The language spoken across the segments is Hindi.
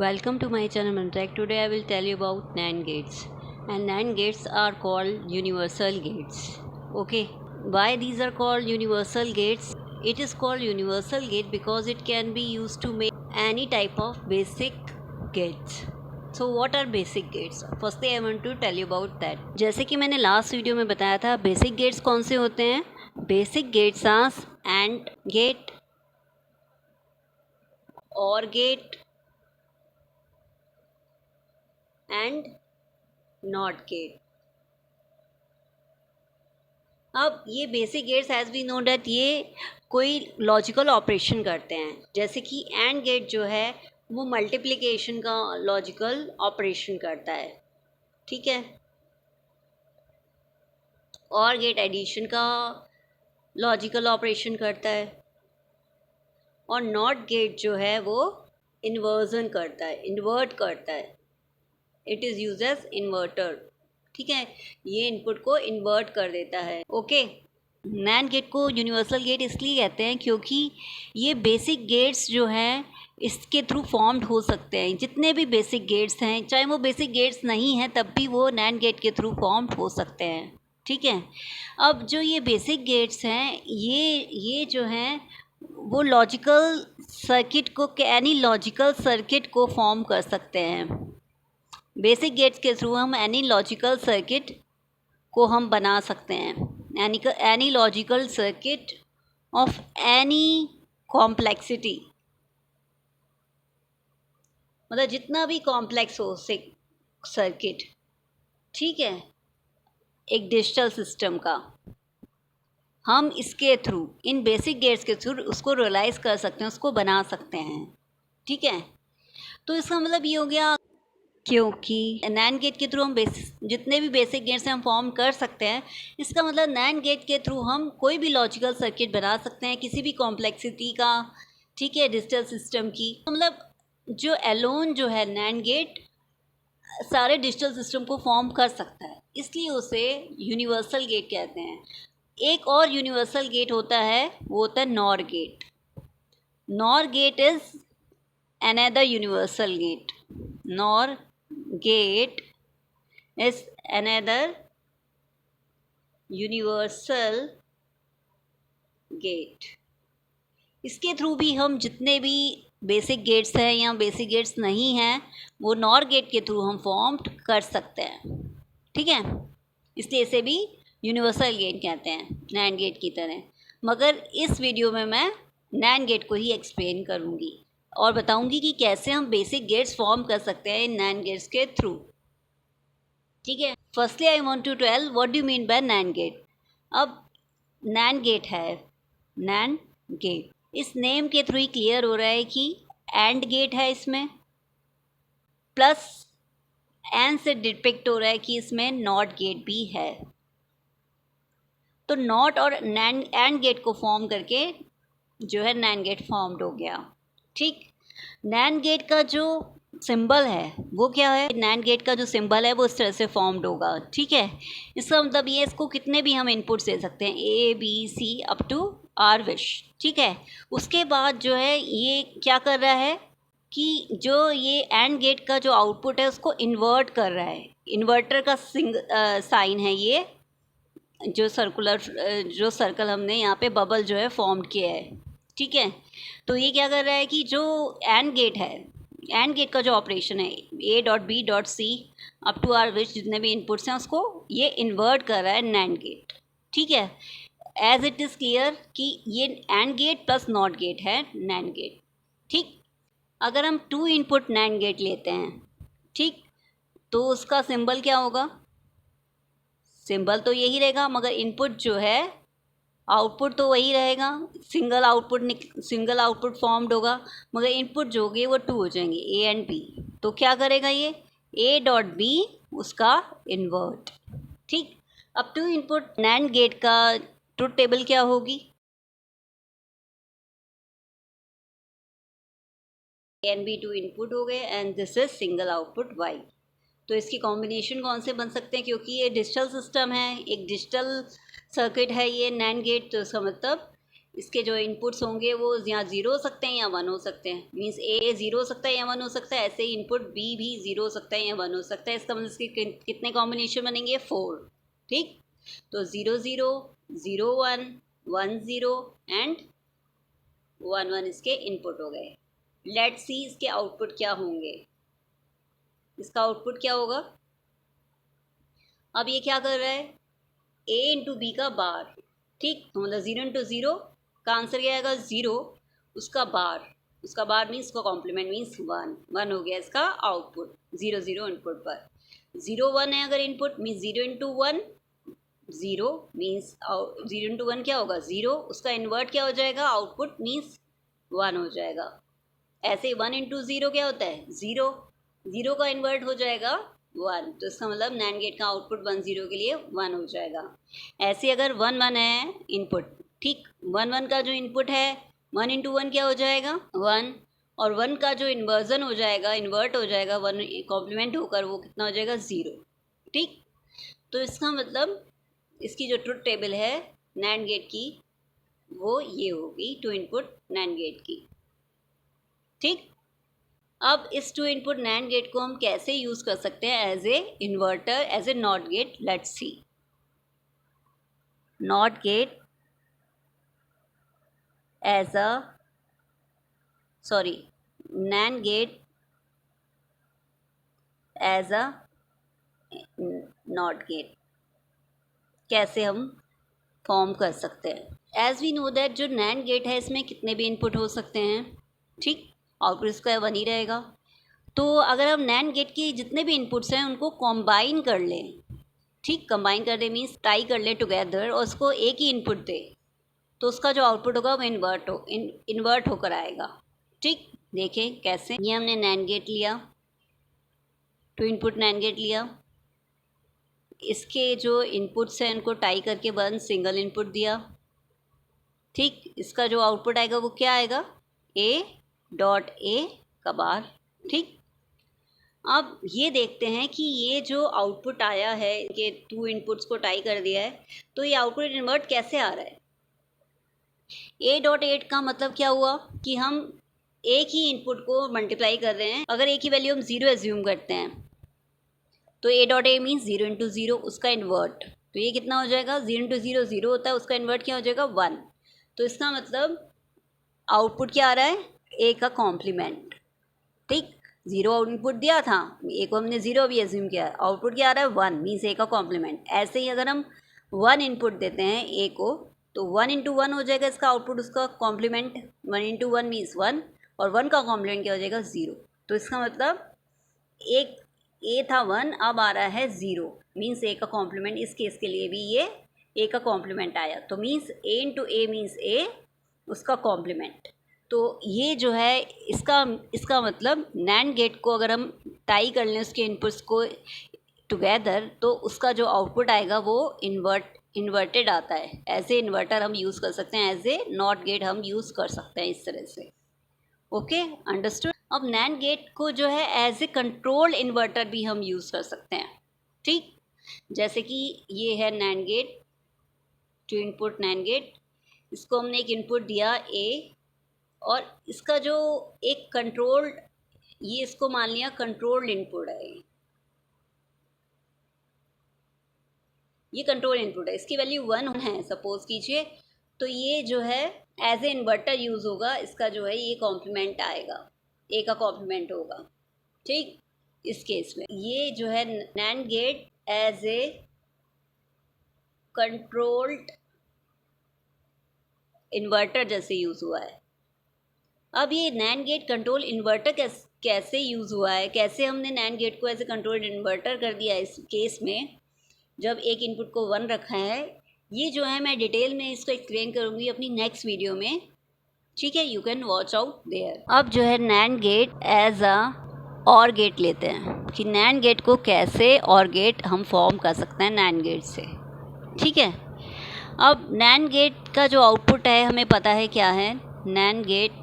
Welcome to my channel Mantech. Today I will tell you about NAND gates. And NAND gates are called universal gates. Okay. Why these are called universal gates? It is called universal gate because it can be used to make any type of basic gates. So what are basic gates? Firstly I want to tell you about that. जैसे कि मैंने लास्ट वीडियो में बताया था बेसिक गेट्स कौन से होते हैं. Basic gates are AND gate, OR gate and not gate. अब ये basic gates has be known that ये कोई लॉजिकल ऑपरेशन करते हैं. जैसे कि एंड गेट जो है वो मल्टीप्लिकेशन का लॉजिकल ऑपरेशन करता है. ठीक है. और गेट एडिशन का लॉजिकल ऑपरेशन करता है. और नॉट गेट जो है वो इन्वर्जन करता है, इन्वर्ट करता है. It is use as inverter. ठीक है. ये इनपुट को इन्वर्ट कर देता है. ओके. नैंड गेट को यूनिवर्सल गेट इसलिए कहते हैं क्योंकि ये बेसिक गेट्स जो हैं इसके थ्रू फॉर्म्ड हो सकते हैं. जितने भी बेसिक गेट्स हैं चाहे वो बेसिक गेट्स नहीं हैं तब भी वो नैंड गेट के थ्रू फॉर्म्ड हो सकते हैं. ठीक है. अब जो ये बेसिक गेट्स हैं ये जो हैं वो लॉजिकल सर्किट को एनी लॉजिकल सर्किट को फॉर्म कर सकते हैं. बेसिक गेट्स के थ्रू हम एनी लॉजिकल सर्किट को हम बना सकते हैं. Any logical circuit of any complexity, मतलब जितना भी कॉम्प्लेक्स हो सर्किट. ठीक है. एक डिजिटल सिस्टम का हम इसके थ्रू इन बेसिक गेट्स के थ्रू उसको रियलाइज़ कर सकते हैं, उसको बना सकते हैं. ठीक है. तो इसका मतलब ये हो गया क्योंकि नैंड गेट के थ्रू हम जितने भी बेसिक गेट्स हम फॉर्म कर सकते हैं. इसका मतलब नैंड गेट के थ्रू हम कोई भी लॉजिकल सर्किट बना सकते हैं किसी भी कॉम्प्लेक्सिटी का. ठीक है. डिजिटल सिस्टम की मतलब जो एलोन जो है नैंड गेट सारे डिजिटल सिस्टम को फॉर्म कर सकता है, इसलिए उसे यूनिवर्सल गेट कहते हैं. एक और यूनिवर्सल गेट होता है वो होता है NOR gate. NOR gate is another universal gate. NOR gate is another universal gate. इसके थ्रू भी हम जितने भी बेसिक गेट्स हैं या बेसिक गेट्स नहीं हैं वो नॉर गेट के थ्रू हम फॉर्म कर सकते हैं. ठीक है. इसलिए इसे भी यूनिवर्सल गेट कहते हैं नैंड गेट की तरह. मगर इस वीडियो में मैं नैंड गेट को ही एक्सप्लेन करूँगी और बताऊंगी कि कैसे हम बेसिक गेट्स फॉर्म कर सकते हैं इन नैंड गेट्स के थ्रू. ठीक है. Firstly I want to tell what do mean by NAND gate. अब नैंड गेट है, नैंड गेट इस नेम के थ्रू ही क्लियर हो रहा है कि एंड गेट है इसमें, प्लस एंड से डिपिक्ट हो रहा है कि इसमें नॉट गेट भी है. तो नॉट और नैंड एंड गेट को फॉर्म करके जो है नैंड गेट फॉर्म्ड हो गया. ठीक. नैंड गेट का जो सिंबल है वो क्या है. नैंड गेट का जो सिंबल है वो इस तरह से फॉर्म्ड होगा. ठीक है. इसका मतलब ये इसको कितने भी हम इनपुट्स दे सकते हैं A B C up to R wish. ठीक है. उसके बाद जो है ये क्या कर रहा है कि जो ये एंड गेट का जो आउटपुट है उसको इन्वर्ट कर रहा है. इन्वर्टर का साइन है ये जो जो सर्कल हमने यहाँ पे बबल जो है फॉर्म किया है. ठीक है. तो ये क्या कर रहा है कि जो एंड गेट है, एंड गेट का जो ऑपरेशन है A.B.C अप टू R विच जितने भी इनपुट्स हैं उसको ये इन्वर्ट कर रहा है नैंड गेट. ठीक है. एज इट इज़ क्लियर कि ये and gate plus not gate है नैंड गेट. ठीक. अगर हम 2 इनपुट नैंड गेट लेते हैं, ठीक, तो उसका सिंबल क्या होगा. सिंबल तो यही रहेगा मगर इनपुट जो है आउटपुट तो वही रहेगा. सिंगल आउटपुट फॉर्म्ड होगा मगर इनपुट जो होंगे वो 2 हो जाएंगे A एंड B. तो क्या करेगा ये A.B उसका इन्वर्ट. ठीक. अब 2 इनपुट नैंड गेट का ट्रुथ टेबल क्या होगी. A एंड B 2 इनपुट हो गए and this is single output Y. तो इसकी कॉम्बिनेशन कौन से बन सकते हैं क्योंकि ये डिजिटल सिस्टम है, एक डिजिटल सर्किट है ये नैंड गेट. तो इसका मतलब इसके जो इनपुट्स होंगे वो यहाँ 0 हो सकते हैं या 1 हो सकते हैं। मीन्स ए 0 हो सकता है या 1 हो सकता है, ऐसे ही इनपुट बी भी 0 हो सकता है या 1 हो सकता है। इसका मतलब इसके कितने कॉम्बिनेशन बनेंगे? 4। ठीक, तो 0 0 0 1 1 0 एंड 1 1 इसके इनपुट हो गए। लेट्स सी इसके आउटपुट क्या होंगे। इसका आउटपुट क्या होगा? अब ये क्या कर रहा है? ए इंटू बी का बार। ठीक, तो मतलब 0 इंटू 0 का आंसर क्या आएगा? 0। उसका बार मीन्स उसका कॉम्प्लीमेंट मीन्स 1 1 हो गया इसका आउटपुट 0 0 इनपुट पर। 0 1 है अगर input means 0 into 1 0 means 0 into 1 क्या होगा? 0। उसका इन्वर्ट क्या हो जाएगा? आउटपुट मीन्स 1 हो जाएगा। ऐसे 1 इंटू 0 क्या होता है? 0। 0 का इन्वर्ट हो जाएगा 1, तो इसका मतलब नैंड गेट का आउटपुट 1 0 के लिए 1 हो जाएगा। ऐसे अगर 1 1 है इनपुट, ठीक, 1 1 का जो इनपुट है 1 इंटू 1 क्या हो जाएगा? 1, और 1 का जो इन्वर्जन हो जाएगा, इन्वर्ट हो जाएगा 1 कॉम्प्लीमेंट होकर, वो कितना हो जाएगा? 0। ठीक, तो इसका मतलब इसकी जो ट्रुथ टेबल है नैंड गेट की वो ये होगी 2 इनपुट नैंड गेट की। ठीक, अब इस 2 इनपुट नैंड गेट को हम कैसे यूज़ कर सकते हैं as a inverter, as a NOT gate? Let's see. NOT gate as a NAND gate as a NOT gate कैसे हम फॉर्म कर सकते हैं? एज वी नो दैट जो नैंड गेट है इसमें कितने भी इनपुट हो सकते हैं। ठीक, आउटपुट इसका 1 ही रहेगा। तो अगर हम नैंड गेट की जितने भी इनपुट्स हैं उनको कॉम्बाइन कर लें, ठीक, कंबाइन कर दे मीन्स टाई कर ले टुगेदर, और उसको एक ही इनपुट दे, तो उसका जो आउटपुट होगा वो इन्वर्ट होकर आएगा। ठीक, देखें कैसे। ये हमने नैंड गेट लिया, 2 इनपुट नैंड गेट लिया, इसके जो इनपुट्स हैं उनको टाई करके 1 सिंगल इनपुट दिया। ठीक, इसका जो आउटपुट आएगा वो क्या आएगा? A का बार। ठीक, अब ये देखते हैं कि ये जो आउटपुट आया है कि 2 इनपुट्स को टाई कर दिया है, तो ये आउटपुट इन्वर्ट कैसे आ रहा है? A.8 का मतलब क्या हुआ कि हम एक ही इनपुट को मल्टीप्लाई कर रहे हैं। अगर ए की वैल्यू हम 0 एज्यूम करते हैं तो A.A मीन्स 0 इंटू 0 उसका इन्वर्ट, तो ये कितना हो जाएगा? 0 इंटू 0 0 होता है, उसका इन्वर्ट क्या हो जाएगा? 1। तो इसका मतलब आउटपुट क्या आ रहा है? ए का कॉम्प्लीमेंट। ठीक, 0 इनपुट दिया था, ए को हमने 0 भी एज्यूम किया, आउटपुट क्या आ रहा है? 1 मीन्स ए का कॉम्प्लीमेंट। ऐसे ही अगर हम 1 इनपुट देते हैं ए को, तो 1 इंटू 1 हो जाएगा इसका आउटपुट, उसका कॉम्प्लीमेंट 1 इंटू 1 मीन्स 1, और 1 का कॉम्प्लीमेंट क्या हो जाएगा? 0। तो इसका मतलब एक ए था 1, अब आ रहा है 0 मीन्स ए का कॉम्प्लीमेंट। इस केस के लिए भी ये ए का कॉम्प्लीमेंट आया, तो मीन्स ए इंटू ए मीन्स ए उसका कॉम्प्लीमेंट। तो ये जो है इसका मतलब नैंड गेट को अगर हम टाई कर लें उसके इनपुट्स को टुगेदर, तो उसका जो आउटपुट आएगा वो इन्वर्टेड आता है। एज ए इन्वर्टर हम यूज़ कर सकते हैं, एज ए नॉट गेट हम यूज़ कर सकते हैं इस तरह से। Okay, understood. अब नैंड गेट को जो है एज ए कंट्रोल इन्वर्टर भी हम यूज़ कर सकते हैं। ठीक, जैसे कि ये है NAND gate, 2 input NAND gate, इसको हमने एक इनपुट दिया ए, और इसका जो एक कंट्रोल्ड, ये इसको मान लिया कंट्रोल्ड इनपुट है, ये कंट्रोल इनपुट है, इसकी वैल्यू 1 है सपोज कीजिए, तो ये जो है एज ए इन्वर्टर यूज़ होगा, इसका जो है ये कॉम्प्लीमेंट आएगा, ए का कॉम्प्लीमेंट होगा। ठीक, इस केस में ये जो है NAND gate as a controlled inverter जैसे यूज़ हुआ है। अब ये नैंड गेट कंट्रोल इन्वर्टर कैसे यूज़ हुआ है, कैसे हमने नैंड गेट को एज ए कंट्रोल इन्वर्टर कर दिया इस केस में, जब एक इनपुट को 1 रखा है, ये जो है मैं डिटेल में इसको एक्सप्लेन करूँगी अपनी नेक्स्ट वीडियो में। ठीक है, you can watch out there. अब जो है नैंड गेट एज अ और गेट लेते हैं कि नैंड गेट को कैसे और गेट हम फॉर्म कर सकते हैं नैंड गेट से। ठीक है, अब नैंड गेट का जो आउटपुट है हमें पता है क्या है। NAND gate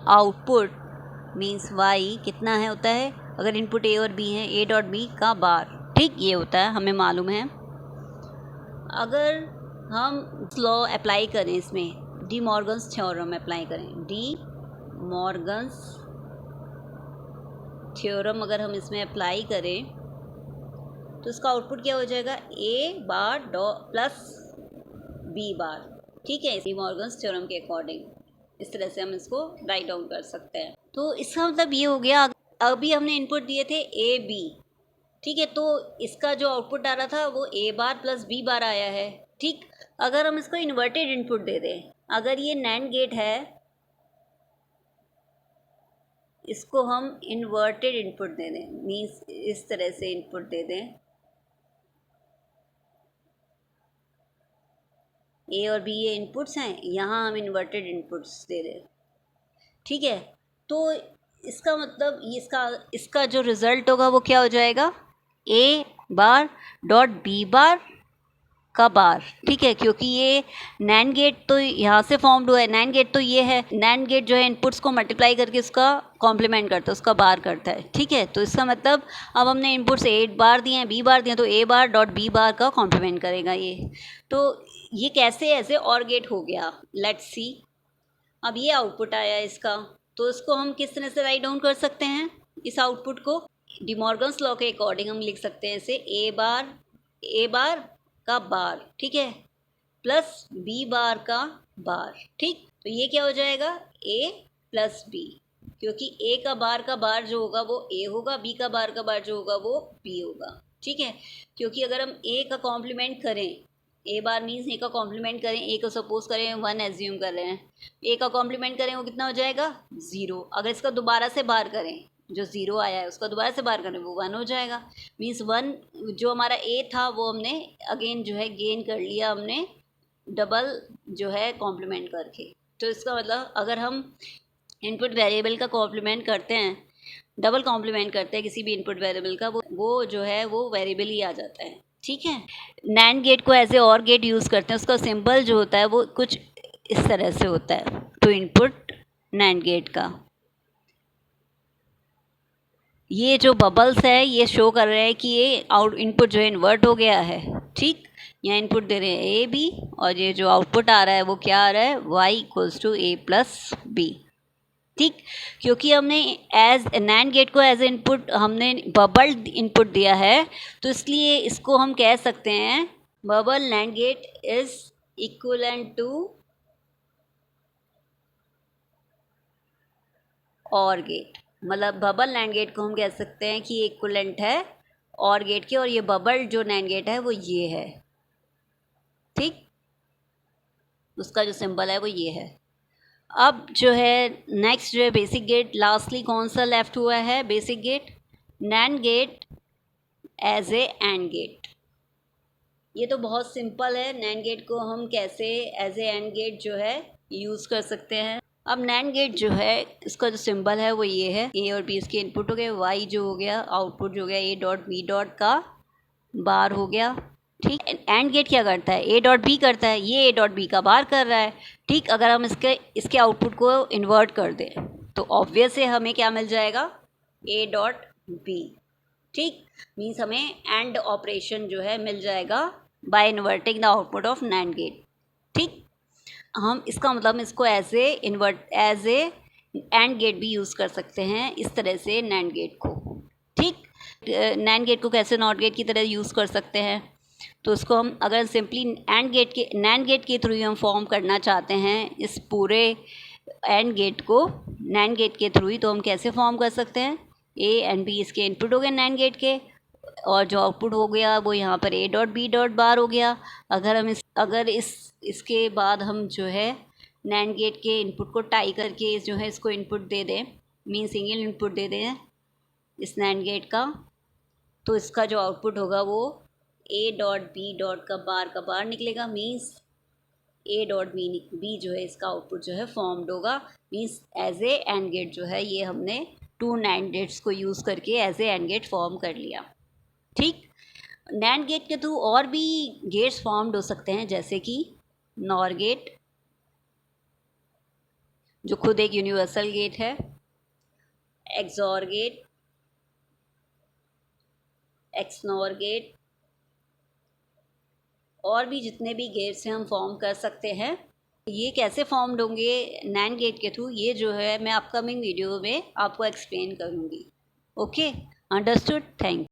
output means Y कितना है होता है, अगर इनपुट ए और बी है, A.B का बार। ठीक, ये होता है, हमें मालूम है। अगर हम लॉ अप्लाई करें इसमें, डी मॉर्गन्स थ्योरम अप्लाई करें, डी मॉर्गन्स थ्योरम अगर हम इसमें अप्लाई करें तो इसका आउटपुट क्या हो जाएगा, ए बार प्लस बी बार। ठीक है, डी मॉर्गन्स थ्योरम के अकॉर्डिंग इस तरह से हम इसको राइट डाउन कर सकते हैं। तो इसका मतलब ये हो गया, अभी हमने इनपुट दिए थे ए बी, ठीक है, तो इसका जो आउटपुट आ रहा था वो ए बार प्लस बी बार आया है। ठीक, अगर हम इसको इन्वर्टेड इनपुट दे दें, अगर ये नैंड गेट है, इसको हम इन्वर्टेड इनपुट दे दें, मीन्स इस तरह से इनपुट दे दें, ए और बी ये इनपुट्स हैं, यहाँ हम इन्वर्टेड इनपुट्स दे दें। ठीक है, तो इसका मतलब इसका जो रिज़ल्ट होगा वो क्या हो जाएगा, ए बार डॉट बी बार का बार। ठीक है, क्योंकि ये नैंड गेट तो यहाँ से फॉर्म्ड हुआ है, नैंड गेट तो ये है, नैंड गेट जो है इनपुट्स को मल्टीप्लाई करके उसका कॉम्प्लीमेंट करता है, उसका बार करता है। ठीक है, तो इसका मतलब अब हमने इनपुट्स ए बार दिए हैं, बी बार दिए हैं, तो ए बार डॉट बी बार का कॉम्प्लीमेंट करेगा ये। तो ये कैसे ऐसे और गेट हो गया, लेट्स सी। अब ये आउटपुट आया इसका, तो इसको हम किस तरह से राइट डाउन कर सकते हैं, इस आउटपुट को डी मॉर्गन्स लॉ के अकॉर्डिंग हम लिख सकते हैं इसे ए बार का बार, ठीक है, प्लस बी बार का बार। ठीक, तो ये क्या हो जाएगा, ए प्लस बी, क्योंकि ए का बार जो होगा वो ए होगा, बी का बार जो होगा वो बी होगा। ठीक है, क्योंकि अगर हम ए का कॉम्प्लीमेंट करें, ए बार मीन्स ए का कॉम्प्लीमेंट करें, ए को सपोज करें 1 एज्यूम कर रहे हैं, ए का कॉम्प्लीमेंट करें वो कितना हो जाएगा 0। अगर इसका दोबारा से बार करें, जो 0 आया है उसका दोबारा से बार करें वो 1 हो जाएगा। मीन्स 1 जो हमारा ए था वो हमने अगेन जो है गेन कर लिया हमने डबल जो है कॉम्प्लीमेंट करके। तो इसका मतलब अगर हम इनपुट वेरिएबल का कॉम्प्लीमेंट करते हैं, डबल कॉम्प्लीमेंट करते हैं किसी भी इनपुट वेरिएबल का, वो जो है वो वेरिएबल ही आ जाता है। ठीक है, नैंड गेट को एज ए और गेट यूज़ करते हैं, उसका सिंबल जो होता है वो कुछ इस तरह से होता है, तो इनपुट नैंड गेट का ये जो बबल्स है ये शो कर रहे हैं कि ये आउट इनपुट जो है इन्वर्ट हो गया है। ठीक, यहाँ इनपुट दे रहे हैं ए बी, और ये जो आउटपुट आ रहा है वो क्या आ रहा है, Y equals to A plus B. ठीक, क्योंकि हमने एज नैंड गेट को एज इनपुट हमने बबल इनपुट दिया है, तो इसलिए इसको हम कह सकते हैं bubble NAND gate is equivalent to OR gate. मतलब बबल नैंड गेट को हम कह सकते हैं कि ये इक्वलेंट है और गेट के, और ये बबल जो नैंड गेट है वो ये है। ठीक, उसका जो सिंबल है वो ये है। अब जो है नेक्स्ट जो है बेसिक गेट, लास्टली कौन सा लेफ्ट हुआ है, basic gate, NAND gate as a AND gate. ये तो बहुत सिंपल है, नैंड गेट को हम कैसे एज ए एंड गेट जो है यूज़ कर सकते हैं। अब नैंड गेट जो है इसका जो सिंबल है वो ये है, ए और बी इसके इनपुट हो गए, वाई जो हो गया आउटपुट जो हो गया ए डॉट बी डॉट का बार हो गया। ठीक, एंड गेट क्या करता है, ए डॉट बी करता है, ये ए डॉट बी का बार कर रहा है। ठीक, अगर हम इसके आउटपुट को इन्वर्ट कर दें तो ऑब्वियस है हमें क्या मिल जाएगा, ए डॉट बी। ठीक, मीन्स हमें एंड ऑपरेशन जो है मिल जाएगा by inverting the output of NAND gate. ठीक, हम इसका मतलब इसको एज ए एंड गेट भी यूज़ कर सकते हैं इस तरह से नैंड गेट को। ठीक, नैंड गेट को कैसे नॉट गेट की तरह यूज़ कर सकते हैं, तो उसको हम अगर सिंपली नैंड गेट के थ्रू हम फॉर्म करना चाहते हैं इस पूरे एंड गेट को नैंड गेट के थ्रू ही, तो हम कैसे फॉर्म कर सकते हैं, ए एंड बी इसके इनपुट हो गए नैंड गेट के, और जो आउटपुट हो गया वो यहाँ पर A dot B dot bar हो गया। अगर हम इसके बाद हम जो है नैंड गेट के इनपुट को टाई करके जो है इसको इनपुट दे दें, मीन सिंगल इनपुट दे दें इस नैंड गेट का, तो इसका जो आउटपुट होगा वो ए डॉट बी डॉट का बार निकलेगा। मीन्स ए डॉट बी जो है इसका आउटपुट जो है फॉर्म्ड होगा। Means as a AND gate जो है ये हमने 2 नैंड गेट्स को यूज़ करके as a AND gate form कर लिया। ठीक, नैंड गेट के थ्रू और भी गेट्स फॉर्म्ड हो सकते हैं, जैसे कि नॉर गेट जो खुद एक यूनिवर्सल गेट है, एक्सॉर गेट, एक्सनॉर गेट, और भी जितने भी गेट्स हैं हम फॉर्म कर सकते हैं। ये कैसे फॉर्म्ड होंगे नैंड गेट के थ्रू, ये जो है मैं अपकमिंग वीडियो में आपको एक्सप्लेन करूँगी। Okay, understood, thank